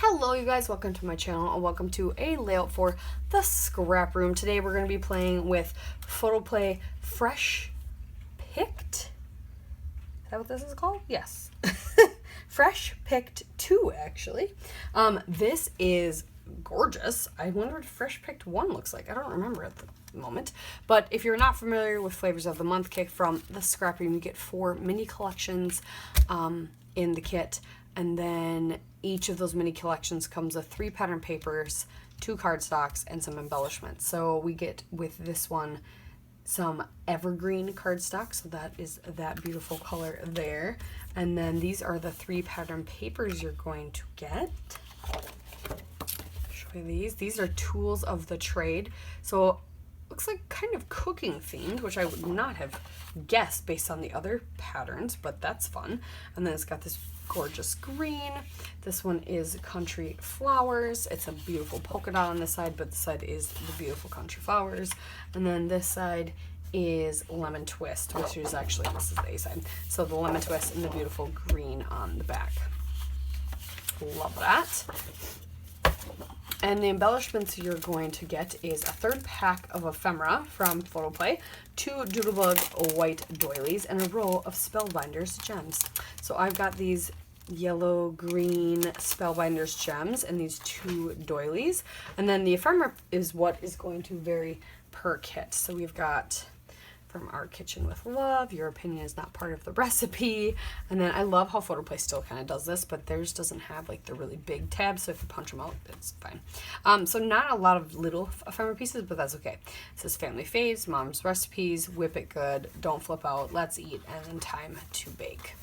Hello you guys, welcome to my channel and welcome to a layout for the scrap room. Today we're going to be playing with Photoplay Fresh Picked. Is that what this is called? Yes. Fresh Picked 2 actually. This is gorgeous. I wonder what Fresh Picked 1 looks like. I don't remember at the moment. But if you're not familiar with Flavors of the Month kit from the scrap room, you get 4 mini collections in the kit. And then each of those mini collections comes with 3 pattern papers, 2 cardstocks, and some embellishments. So we get with this one some evergreen cardstock, so that is that beautiful color there. And then these are the 3 pattern papers you're going to get. Show you these. These are tools of the trade. So looks like kind of cooking themed, which I would not have guessed based on the other patterns, but that's fun. And then it's got this gorgeous green. This one is country flowers. It's a beautiful polka dot on this side, but the side is the beautiful country flowers. And then this side is lemon twist, which is actually, this is the A side. So the lemon twist and the beautiful green on the back. Love that. And the embellishments you're going to get is a 3rd pack of ephemera from Photoplay, 2 Doodlebug white doilies, and a row of Spellbinders gems. So I've got these yellow green Spellbinders gems and these 2 doilies. And then the ephemera is what is going to vary per kit. So we've got from Our Kitchen with Love, Your Opinion is Not Part of the Recipe. And then I love how Photoplay still kind of does this, but theirs doesn't have like the really big tabs, so if you punch them out, it's fine. So not a lot of little ephemera pieces, but that's okay. It says Family Faves, Mom's Recipes, Whip It Good, Don't Flip Out, Let's Eat, and then Time to Bake.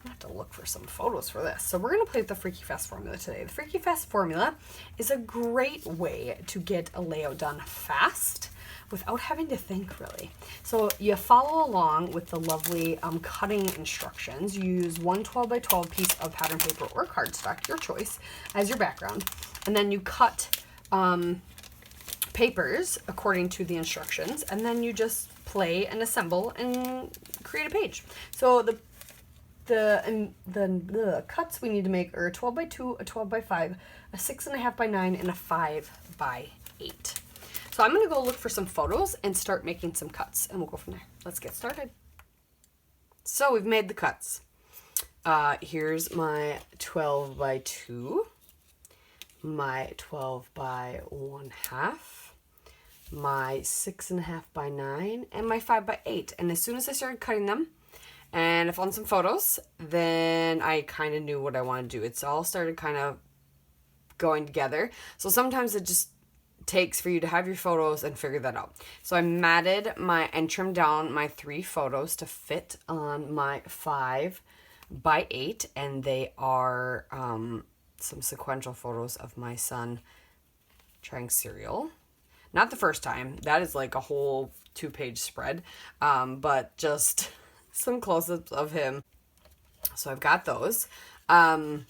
I have to look for some photos for this. So we're going to play with the Freaky Fast formula today. The Freaky Fast formula is a great way to get a layout done fast without having to think, really. So you follow along with the lovely cutting instructions. You use 1 12 by 12 piece of pattern paper or cardstock, your choice, as your background. And then you cut papers according to the instructions. And then you just play and assemble and create a page. So the cuts we need to make are a 12 by 2, a 12 by 5, a 6.5 by 9, and a 5 by 8. So I'm going to go look for some photos and start making some cuts, and we'll go from there. Let's get started. So we've made the cuts. Here's my 12 by 2, my 12 by 1/2, my 6.5 by 9, and my 5 by 8. And as soon as I started cutting them, and I found some photos, then I kind of knew what I wanted to do. It's all started kind of going together. So sometimes it just takes for you to have your photos and figure that out. So I matted and trimmed down my 3 photos to fit on my 5 by 8, and they are some sequential photos of my son trying cereal. Not the first time. That is like a whole 2-page spread, but just some close-ups of him. So I've got those. I've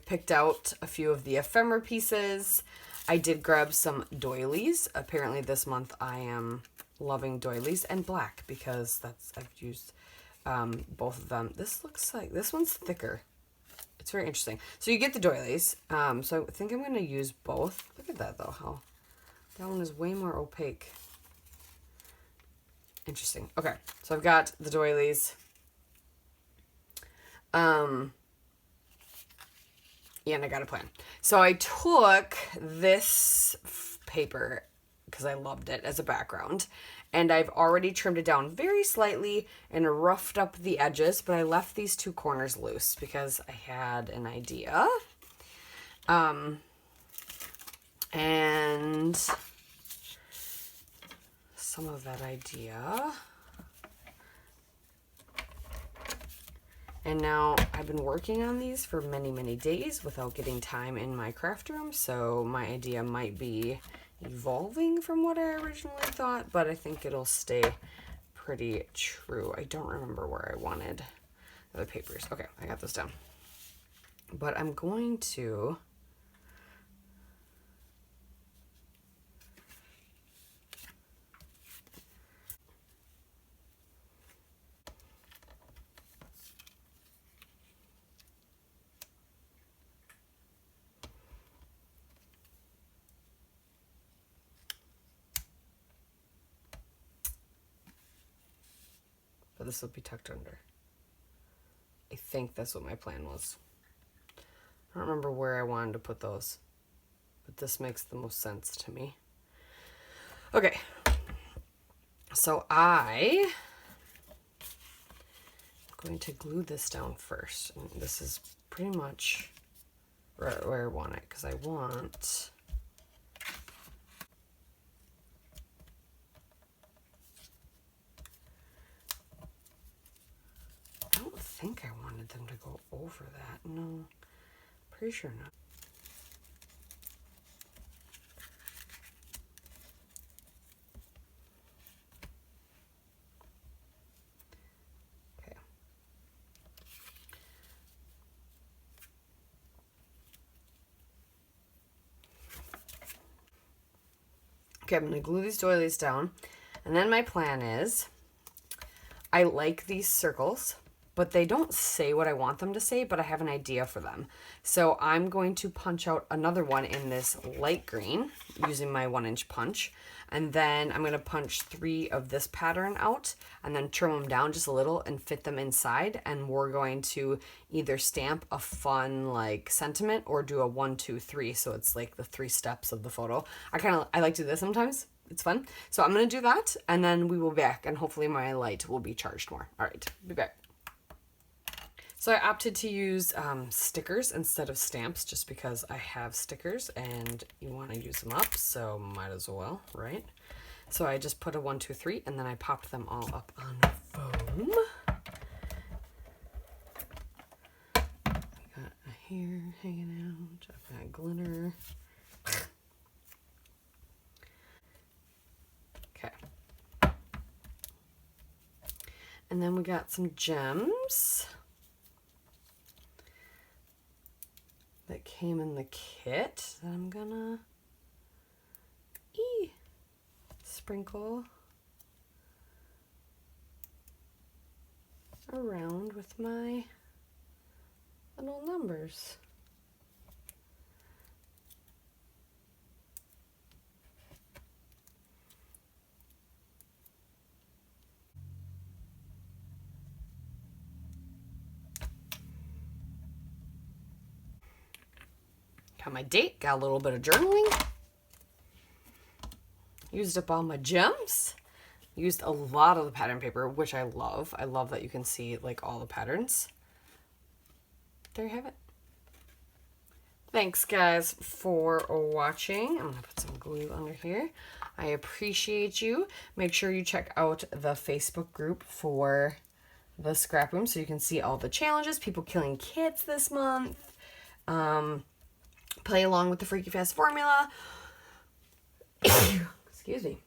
picked out a few of the ephemera pieces. I did grab some doilies. Apparently this month I am loving doilies and black because I've used both of them. This looks like, this one's thicker. It's very interesting. So you get the doilies. So I think I'm going to use both. Look at that though, how that one is way more opaque. Interesting. Okay, so I've got the doilies. Yeah, and I got a plan. So I took this paper because I loved it as a background, and I've already trimmed it down very slightly and roughed up the edges, but I left these 2 corners loose because I had an idea. And some of that idea. And now I've been working on these for many, many days without getting time in my craft room. So my idea might be evolving from what I originally thought, but I think it'll stay pretty true. I don't remember where I wanted the other papers. Okay, I got this down. But I'm going to but this will be tucked under. I think that's what my plan was. I don't remember where I wanted to put those, but this makes the most sense to me. Okay, so I'm going to glue this down first. And this is pretty much right where I want it, because I want... I don't think I wanted them to go over that. No, pretty sure not. Okay, I'm going to glue these doilies down. And then my plan is, I like these circles, but they don't say what I want them to say, but I have an idea for them. So I'm going to punch out another one in this light green using my 1-inch punch. And then I'm going to punch 3 of this pattern out and then trim them down just a little and fit them inside. And we're going to either stamp a fun like sentiment or do a 1, 2, 3. So it's like the 3 steps of the photo. I like to do this sometimes. It's fun. So I'm going to do that and then we will be back and hopefully my light will be charged more. All right, be back. So I opted to use stickers instead of stamps just because I have stickers and you want to use them up, so might as well, right? So I just put a 1, 2, 3 and then I popped them all up on foam. I got a hair hanging out, I've got glitter. Okay. And then we got some gems that came in the kit that I'm gonna sprinkle around with my little numbers. Got my date, got a little bit of journaling. Used up all my gems. Used a lot of the pattern paper, which I love. I love that you can see like all the patterns. There you have it. Thanks guys for watching. I'm gonna put some glue under here. I appreciate you. Make sure you check out the Facebook group for the scrap room so you can see all the challenges, people killing kits this month. Play along with the Freaky Fast formula. Excuse me.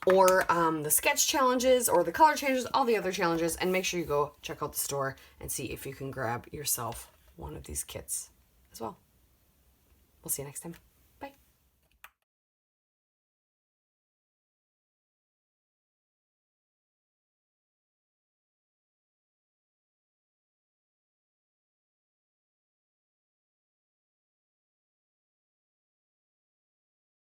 Or the sketch challenges or the color changes, all the other challenges, and make sure you go check out the store and see if you can grab yourself one of these kits as well. We'll see you next time.